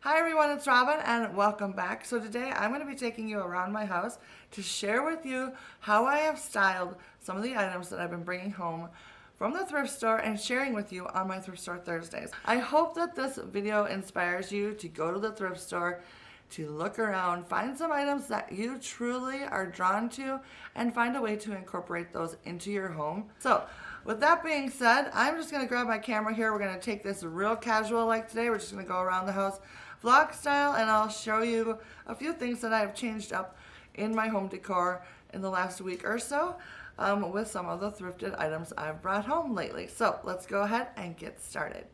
Hi everyone, it's Robin and welcome back. So today I'm going to be taking you around my house to share with you how I have styled some of the items that I've been bringing home from the thrift store and sharing with you on my thrift store Thursdays. I hope that this video inspires you to go to the thrift store, to look around, find some items that you truly are drawn to, and find a way to incorporate those into your home. So with that being said, I'm just going to grab my camera here. We're going to take this real casual like today. We're just going to go around the house vlog style, and I'll show you a few things that I've changed up in my home decor in the last week or so with some of the thrifted items I've brought home lately. So let's go ahead and get started.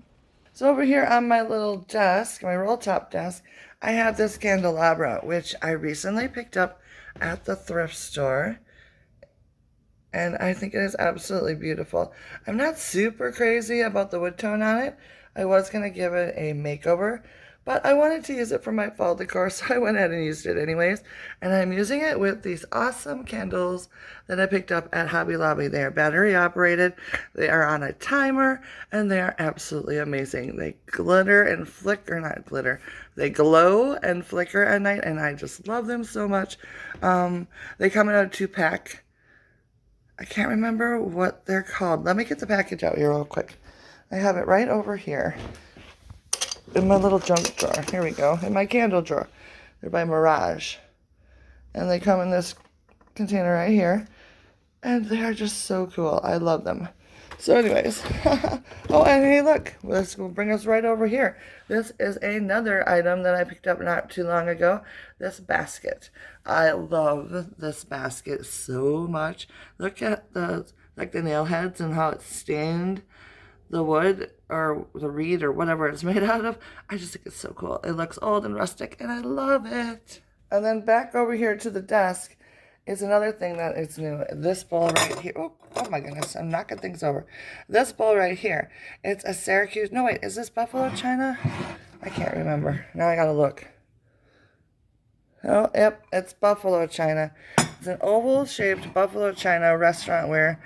So over here on my little desk, my roll top desk, I have this candelabra, which I recently picked up at the thrift store. And I think it is absolutely beautiful. I'm not super crazy about the wood tone on it. I was going to give it a makeover, but I wanted to use it for my fall decor, so I went ahead and used it anyways. And I'm using it with these awesome candles that I picked up at Hobby Lobby. They are battery operated, they are on a timer, and they are absolutely amazing. They glitter and flicker, not glitter, they glow and flicker at night, and I just love them so much. They come in a 2-pack. I can't remember what they're called. Let me get the package out here real quick. I have it right over here in my little junk drawer. Here we go. In my candle drawer. They're by Mirage. And they come in this container right here. And they are just so cool. I love them. So anyways. Oh, and hey, look. This will bring us right over here. This is another item that I picked up not too long ago. This basket. I love this basket so much. Look at the nail heads and how it's stained the wood or the reed or whatever it's made out of. I just think it's so cool. It looks old and rustic and I love it. And then back over here to the desk is another thing that is new. This bowl right here. Oh my goodness, I'm knocking things over. This bowl right here. It's a Syracuse. No, wait, is this buffalo china? I can't remember. Now I gotta look. Oh, yep, it's buffalo china. It's an oval-shaped buffalo china restaurant-ware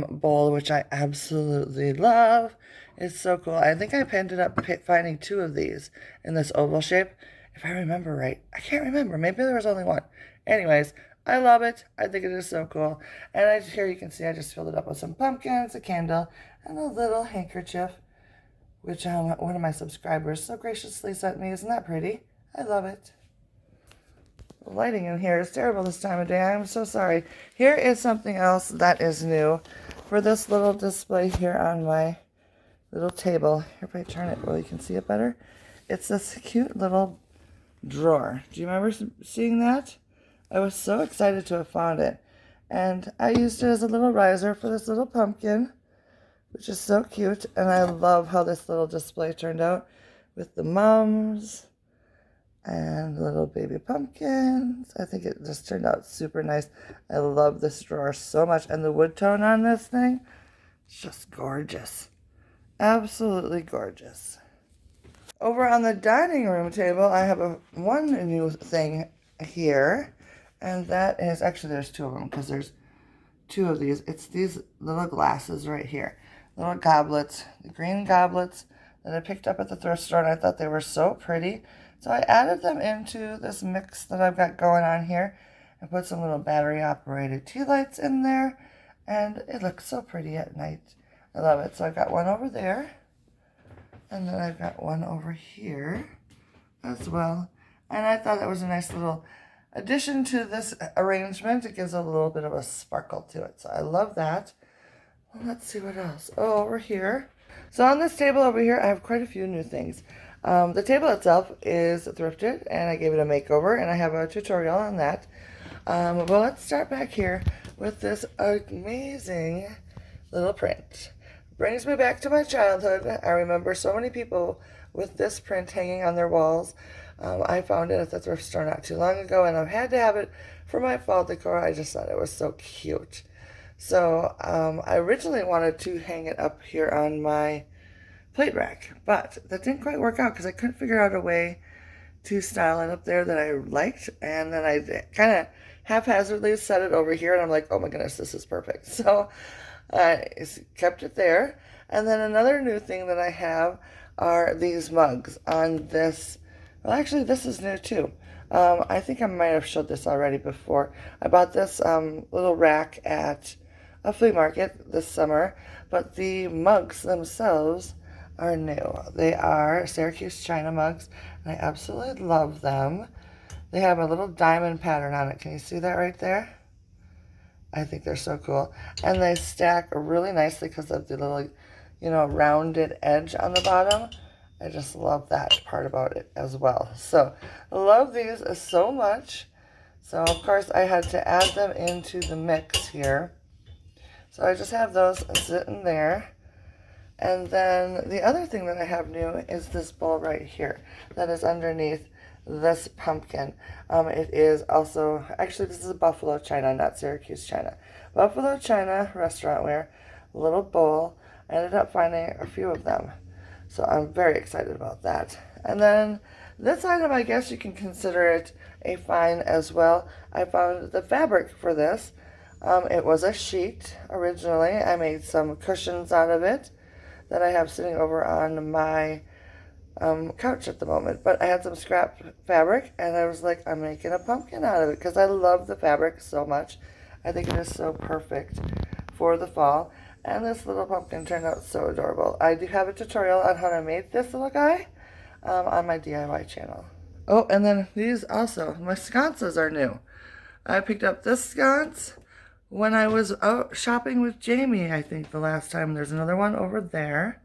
bowl, which I absolutely love. It's so cool. I think I ended up finding 2 of these in this oval shape, if I remember right. I can't remember. Maybe there was only 1. Anyways, I love it. I think it is so cool. And here you can see I just filled it up with some pumpkins, a candle, and a little handkerchief, which one of my subscribers so graciously sent me. Isn't that pretty? I love it. The lighting in here is terrible this time of day. I'm so sorry. Here is something else that is new for this little display here on my little table. Here, if I turn it where you can see it better. It's this cute little drawer. Do you remember seeing that? I was so excited to have found it. And I used it as a little riser for this little pumpkin, which is so cute. And I love how this little display turned out with the mums and little baby pumpkins. I think it just turned out super nice. I love this drawer so much. And the wood tone on this thing, it's just gorgeous. Absolutely gorgeous. Over on the dining room table, I have one new thing here. And that is, actually there's 2 of them because there's 2 of these. It's these little glasses right here. Little goblets, the green goblets that I picked up at the thrift store, and I thought they were so pretty. So I added them into this mix that I've got going on here and put some little battery operated tea lights in there, and it looks so pretty at night. I love it. So I've got one over there, and then I've got one over here as well. And I thought that was a nice little addition to this arrangement. It gives a little bit of a sparkle to it. So I love that. Well, let's see what else. Oh, over here. So on this table over here, I have quite a few new things. The table itself is thrifted, and I gave it a makeover, and I have a tutorial on that. Well, let's start back here with this amazing little print. Brings me back to my childhood. I remember so many people with this print hanging on their walls. I found it at the thrift store not too long ago, and I've had to have it for my fall decor. I just thought it was so cute. So I originally wanted to hang it up here on my plate rack, but that didn't quite work out because I couldn't figure out a way to style it up there that I liked. And then I kind of haphazardly set it over here, and I'm like, oh my goodness, this is perfect. So I kept it there. And then another new thing that I have are these mugs on this Well, actually, this is new too. I think I might have showed this already before. I bought this little rack at a flea market this summer, but the mugs themselves are new. They are Syracuse China mugs, and I absolutely love them. They have a little diamond pattern on it. Can you see that right there? I think they're so cool. And they stack really nicely because of the little, rounded edge on the bottom. I just love that part about it as well. So, I love these so much. So, of course, I had to add them into the mix here. So, I just have those sitting there. And then the other thing that I have new is this bowl right here that is underneath this pumpkin. It is also, actually this is a Buffalo China, not Syracuse China. Buffalo China restaurant ware, little bowl. I ended up finding a few of them. So I'm very excited about that. And then this item, I guess you can consider it a find as well. I found the fabric for this. It was a sheet originally. I made some cushions out of it that I have sitting over on my couch at the moment. But I had some scrap fabric, and I was like, I'm making a pumpkin out of it because I love the fabric so much. I think it is so perfect for the fall. And this little pumpkin turned out so adorable. I do have a tutorial on how to make this little guy on my DIY channel. Oh, and then these also, my sconces are new. I picked up this sconce when I was out shopping with Jamie, I think, the last time. There's another one over there.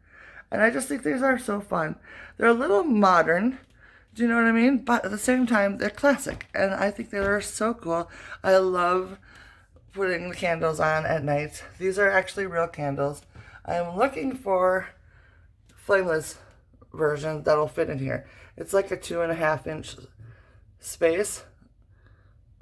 And I just think these are so fun. They're a little modern, do you know what I mean? But at the same time, they're classic. And I think they're so cool. I love putting the candles on at night. These are actually real candles. I'm looking for flameless version that'll fit in here. It's like a 2.5-inch space.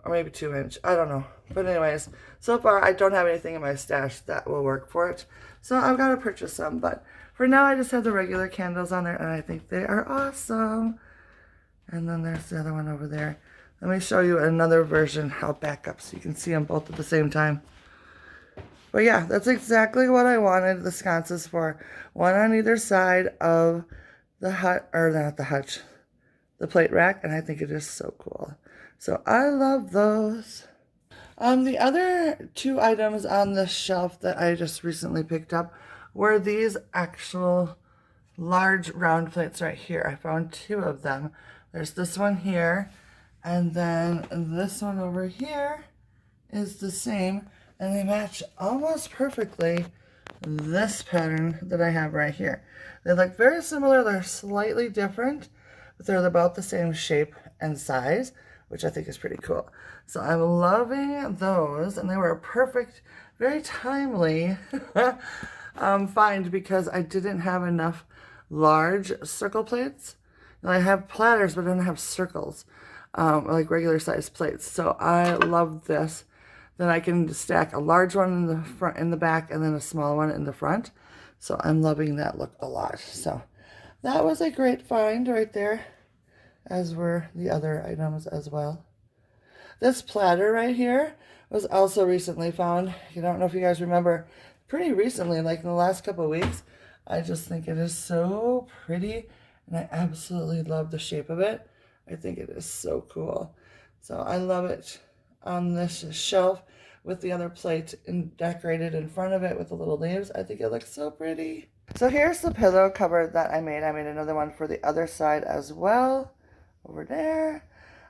Or maybe 2-inch. I don't know. But anyways, so far I don't have anything in my stash that will work for it. So I've got to purchase some. But for now I just have the regular candles on there. And I think they are awesome. And then there's the other one over there. Let me show you another version. I'll back up so you can see them both at the same time. But yeah, that's exactly what I wanted the sconces for. One on either side of the hut, or not the hutch, the plate rack. And I think it is so cool. So I love those. The other two items on the shelf that I just recently picked up were these actual large round plates right here. I found two of them. There's this one here, and then this one over here is the same, and they match almost perfectly this pattern that I have right here. They look very similar. They're slightly different, but they're about the same shape and size, which I think is pretty cool. So I'm loving those, and they were a perfect, very timely find because I didn't have enough large circle plates. I have platters, but I don't have circles, like regular size plates. So I love this. Then I can stack a large one in the front, in the back, and then a small one in the front. So I'm loving that look a lot. So that was a great find right there, as were the other items as well. This platter right here was also recently found. I don't know if you guys remember, pretty recently, like in the last couple of weeks. I just think it is so pretty, and I absolutely love the shape of it. I think it is so cool. So I love it on this shelf with the other plate decorated in front of it with the little leaves. I think it looks so pretty. So here's the pillow cover that I made. I made another one for the other side as well, over there.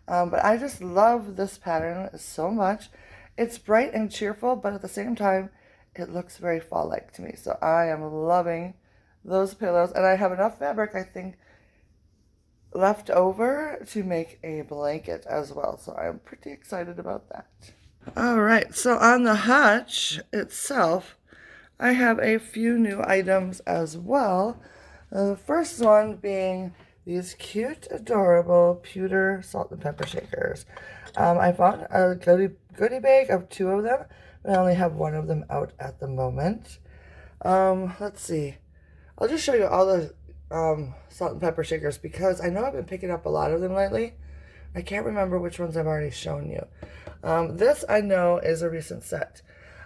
But I just love this pattern so much. It's bright and cheerful, but at the same time, it looks very fall-like to me. So I am loving those pillows. And I have enough fabric, I think, left over to make a blanket as well. So I'm pretty excited about that. All right, so on the hutch itself, I have a few new items as well. The first one being these cute, adorable pewter salt and pepper shakers. I found a goodie bag of 2 of them, but I only have 1 of them out at the moment. Let's see. I'll just show you all the salt and pepper shakers because I know I've been picking up a lot of them lately. I can't remember which ones I've already shown you. This I know is a recent set.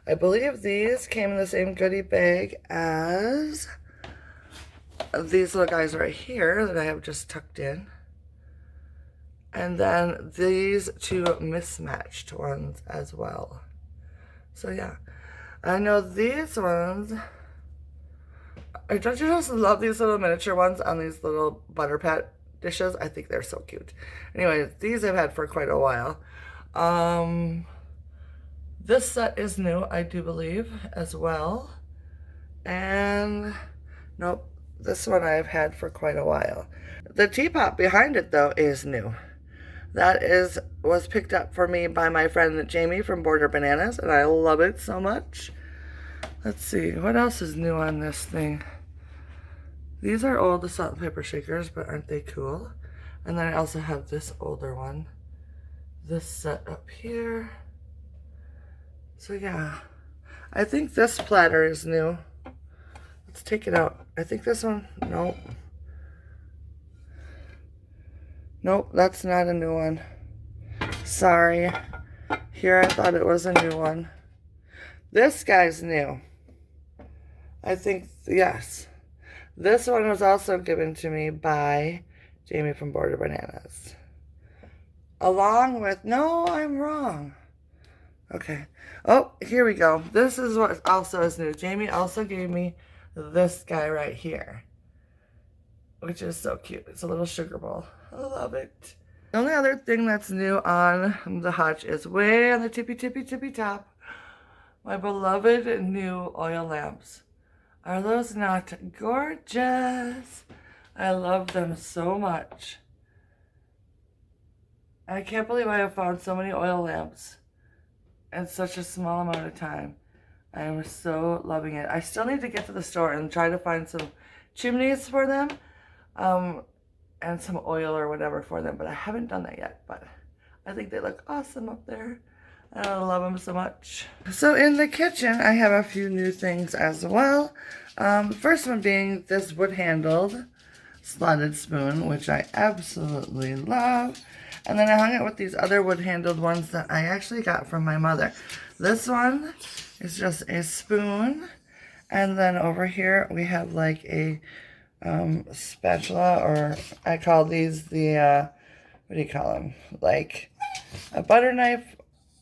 I believe these came in the same goodie bag as these little guys right here that I have just tucked in. And then these two mismatched ones as well. So yeah, I know these ones. Don't you just love these little miniature ones on these little butter pat dishes? I think they're so cute. Anyway, these I've had for quite a while. This set is new, I do believe, as well. And nope, this one I've had for quite a while. The teapot behind it, though, is new. That was picked up for me by my friend Jamie from Border Bananas, and I love it so much. Let's see, what else is new on this thing? These are old salt and pepper shakers, but aren't they cool? And then I also have this older one. This set up here. So yeah, I think this platter is new. Let's take it out. I think this one, nope. Nope, that's not a new one. Sorry. Here, I thought it was a new one. This guy's new. I think, yes. This one was also given to me by Jamie from Border Bananas. Along with, no, I'm wrong. Okay. Oh, here we go. This is what also is new. Jamie also gave me this guy right here, which is so cute. It's a little sugar bowl. I love it. The only other thing that's new on the Hutch is way on the tippy top. My beloved new oil lamps. Are those not gorgeous? I love them so much. I can't believe I have found so many oil lamps in such a small amount of time. I am so loving it. I still need to get to the store and try to find some chimneys for them, and some oil or whatever for them, but I haven't done that yet. But I think they look awesome up there. I love them so much. So in the kitchen, I have a few new things as well. The first one being this wood-handled slotted spoon, which I absolutely love. And then I hung it with these other wood-handled ones that I actually got from my mother. This one is just a spoon. And then over here, we have like a spatula, or I call these the, what do you call them? Like a butter knife,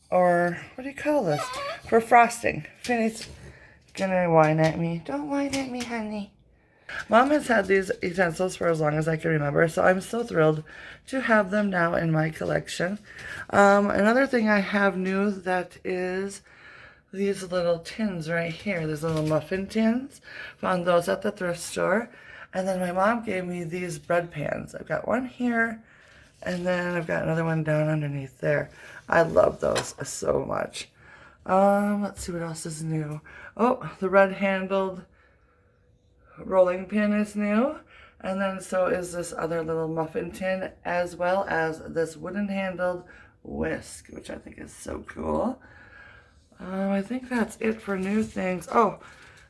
or what do you call this? For frosting. Finney's gonna whine at me. Don't whine at me, honey. Mom has had these utensils for as long as I can remember, so I'm so thrilled to have them now in my collection. Another thing I have new that is these little tins right here. These little muffin tins. Found those at the thrift store. And then my mom gave me these bread pans. I've got one here, and then I've got another one down underneath there. I love those so much. Let's see what else is new. Oh, the red-handled rolling pin is new. And then so is this other little muffin tin, as well as this wooden-handled whisk, which I think is so cool. I think that's it for new things. Oh,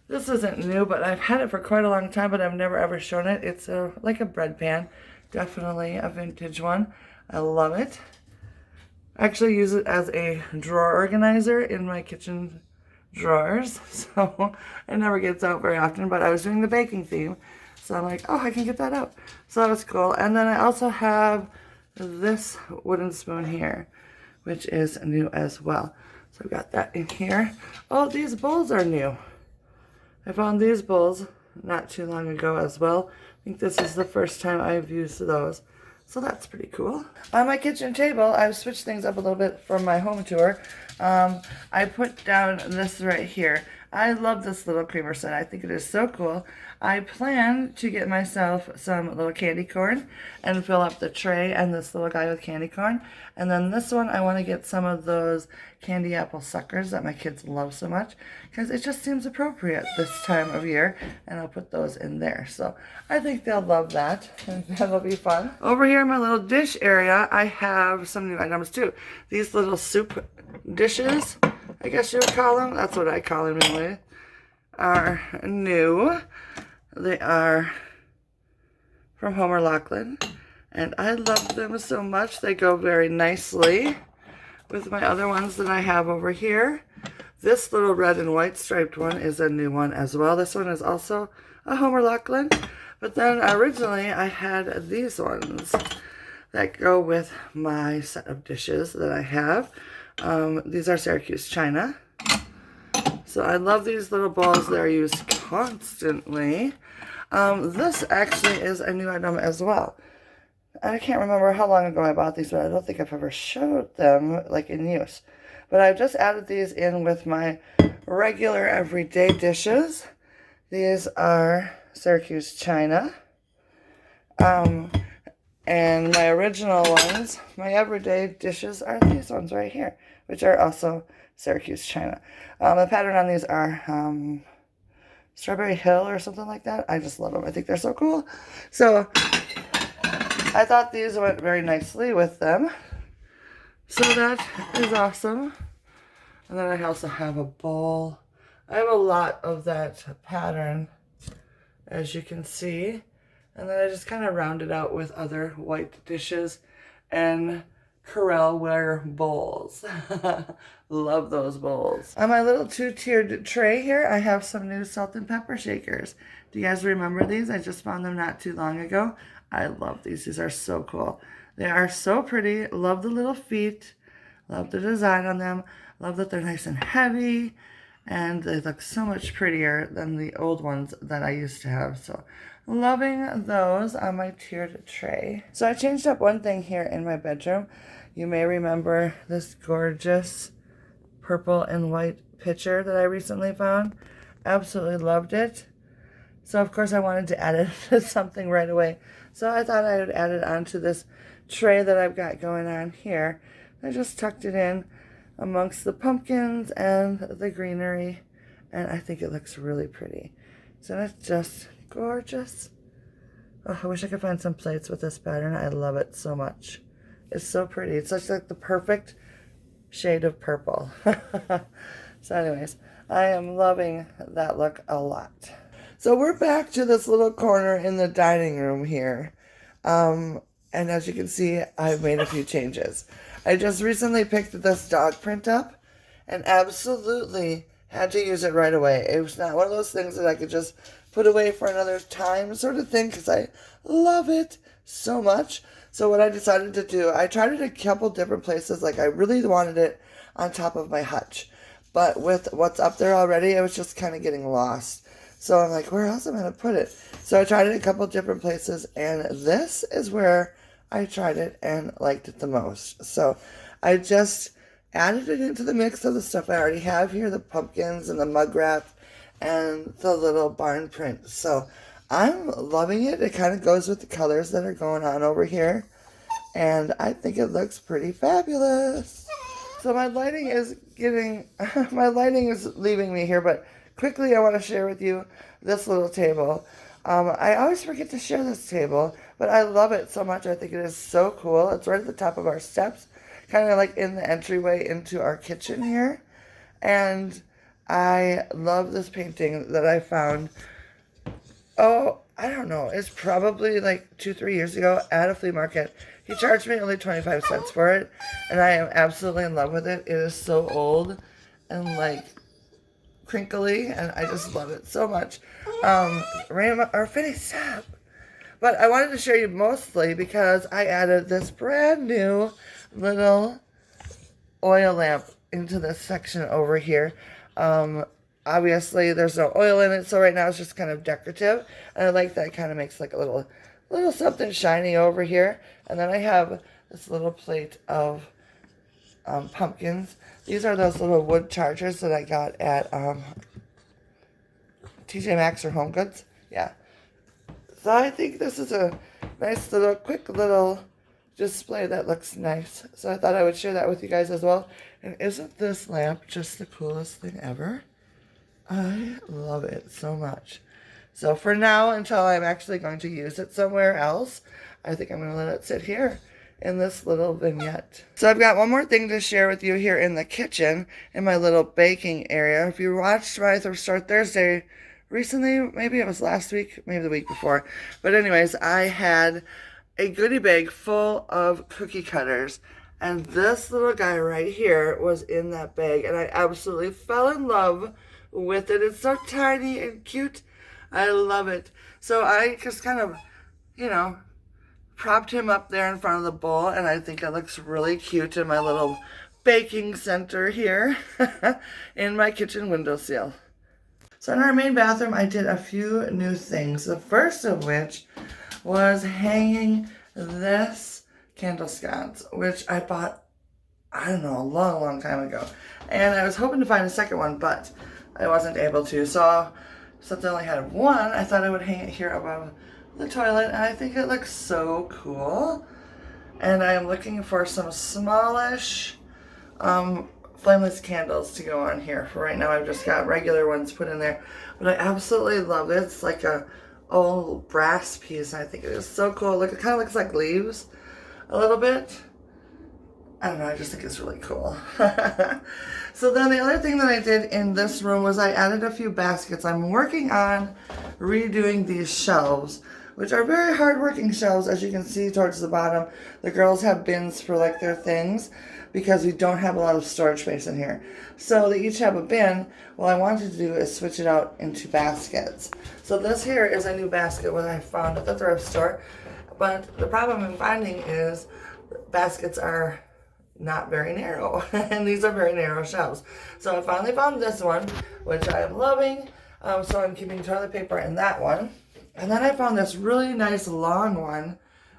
this isn't new, but I've had it for quite a long time, but I've never ever shown it. It's like a bread pan. Definitely a vintage one. I love it. I actually use it as a drawer organizer in my kitchen drawers, so it never gets out very often, but I was doing the baking theme, so I'm like, oh, I can get that out. So that was cool. And then I also have this wooden spoon here, which is new as well. So I've got that in here. Oh, these bowls are new. I found these bowls not too long ago as well. I think this is the first time I've used those. So that's pretty cool. On my kitchen table, I've switched things up a little bit from my home tour. I put down this right here. I love this little creamer set. I think it is so cool. I plan to get myself some little candy corn and fill up the tray and this little guy with candy corn. And then this one, I want to get some of those candy apple suckers that my kids love so much, because it just seems appropriate this time of year. And I'll put those in there. So I think they'll love that. And that'll be fun. Over here in my little dish area, I have some new items too. These little soup dishes, I guess you would call them. That's what I call them anyway. Are new. They are from Homer Lachlan, and I love them so much. They go very nicely with my other ones that I have over here. This little red and white striped one is a new one as well. This one is also a Homer Lachlan, but then originally I had these ones that go with my set of dishes that I have. These are Syracuse china. So I love these little bowls. They're used constantly. This actually is a new item as well. I can't remember how long ago I bought these, but I don't think I've ever showed them like in use. But I've just added these in with my regular everyday dishes. These are Syracuse china. And my original ones, my everyday dishes, are these ones right here, which are also Syracuse china. The pattern on these are Strawberry Hill or something like that. I just love them. I think they're so cool. So I thought these went very nicely with them. So that is awesome. And then I also have a bowl. I have a lot of that pattern, as you can see. And then I just kind of round it out with other white dishes and Corelle-ware bowls. Love those bowls. On my little 2-tiered tray here, I have some new salt and pepper shakers. Do you guys remember these? I just found them not too long ago. I love these. These are so cool. They are so pretty. Love the little feet. Love the design on them. Love that they're nice and heavy. And they look so much prettier than the old ones that I used to have. So loving those on my tiered tray. So I changed up one thing here in my bedroom. You may remember this gorgeous purple and white picture that I recently found. Absolutely loved it. So of course I wanted to add it to something right away. So I thought I would add it onto this tray that I've got going on here. I just tucked it in amongst the pumpkins and the greenery, and I think it looks really pretty. So that's just gorgeous. Oh, I wish I could find some plates with this pattern. I love it so much. It's so pretty. It's such like the perfect shade of purple. So anyways, I am loving that look a lot. So we're back to this little corner in the dining room here. And as you can see, I've made a few changes. I just recently picked this dog print up and absolutely had to use it right away. It was not one of those things that I could just put away for another time sort of thing because I love it so much. So what I decided to do, I tried it a couple different places. Like I really wanted it on top of my hutch. But with what's up there already, it was just kind of getting lost. So I'm like, where else am I going to put it? So I tried it a couple different places, and this is where I tried it and liked it the most. So I just added it into the mix of the stuff I already have here, the pumpkins and the mug wrap and the little barn print. So I'm loving it. It kind of goes with the colors that are going on over here. And I think it looks pretty fabulous. So my lighting is leaving me here, but quickly I want to share with you this little table. I always forget to share this table, but I love it so much. I think it is so cool. It's right at the top of our steps, kind of like in the entryway into our kitchen here. And I love this painting that I found. Oh, I don't know. It's probably like 2-3 years ago at a flea market. He charged me only 25 cents for it, and I am absolutely in love with it. It is so old and like crinkly, and I just love it so much. Stop. But I wanted to show you mostly because I added this brand new little oil lamp into this section over here. Obviously there's no oil in it, so right now it's just kind of decorative, and I like that. It kind of makes like a little something shiny over here. And then I have this little plate of pumpkins. These are those little wood chargers that I got at TJ Maxx or Home Goods. Yeah. So I think this is a nice little, quick little display that looks nice. So I thought I would share that with you guys as well. And isn't this lamp just the coolest thing ever? I love it so much. So for now, until I'm actually going to use it somewhere else, I think I'm going to let it sit here in this little vignette. So I've got one more thing to share with you here in the kitchen, in my little baking area. If you watched my Thrift Store Thursday recently, maybe it was last week, maybe the week before. But anyways, I had a goodie bag full of cookie cutters. And this little guy right here was in that bag. And I absolutely fell in love with it. It's so tiny and cute. I love it. So I just kind of, propped him up there in front of the bowl, and I think it looks really cute in my little baking center here in my kitchen windowsill. So in our main bathroom, I did a few new things. The first of which was hanging this candle sconce, which I bought, I don't know, a long, long time ago. And I was hoping to find a second one, but I wasn't able to. So since I only had one, I thought I would hang it here above the toilet, and I think it looks so cool. And I am looking for some smallish flameless candles to go on here. For right now, I've just got regular ones put in there, but I absolutely love it. It's like a old brass piece, and I think it is so cool. Look, it kind of looks like leaves a little bit. I don't know, I just think it's really cool. So then the other thing that I did in this room was I added a few baskets. I'm working on redoing these shelves, which are very hard working shelves, as you can see towards the bottom. The girls have bins for like their things because we don't have a lot of storage space in here. So they each have a bin. What I wanted to do is switch it out into baskets. So this here is a new basket what I found at the thrift store. But the problem I'm finding is baskets are not very narrow, and these are very narrow shelves. So I finally found this one, which I am loving. So I'm keeping toilet paper in that one. And then I found this really nice long one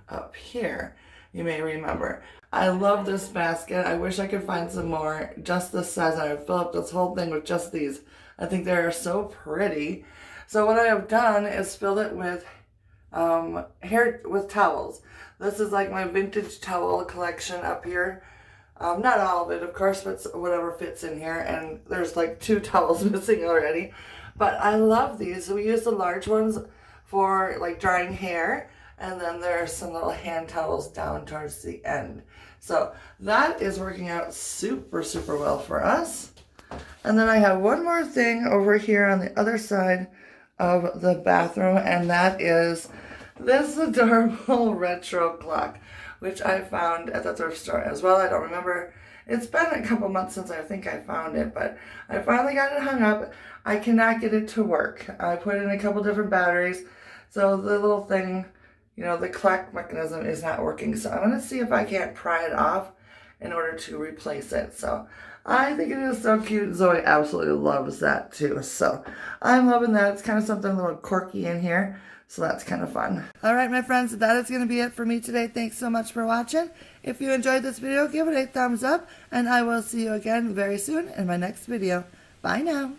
up here. You may remember. I love this basket. I wish I could find some more just this size. And I would fill up this whole thing with just these. I think they are so pretty. So what I have done is filled it with towels. This is like my vintage towel collection up here. Not all of it, of course, but whatever fits in here. And there's like 2 towels missing already. But I love these. We use the large ones for like drying hair. And then there's some little hand towels down towards the end. So that is working out super, super well for us. And then I have one more thing over here on the other side of the bathroom. And that is this adorable retro clock, which I found at the thrift store as well. I don't remember. It's been a couple months since I think I found it, but I finally got it hung up. I cannot get it to work. I put in a couple different batteries, so the little thing, you know, the clock mechanism is not working. So I'm going to see if I can't pry it off in order to replace it. So I think it is so cute. Zoe absolutely loves that too. So I'm loving that. It's kind of something a little quirky in here. So that's kind of fun. All right, my friends, that is going to be it for me today. Thanks so much for watching. If you enjoyed this video, give it a thumbs up, and I will see you again very soon in my next video. Bye now.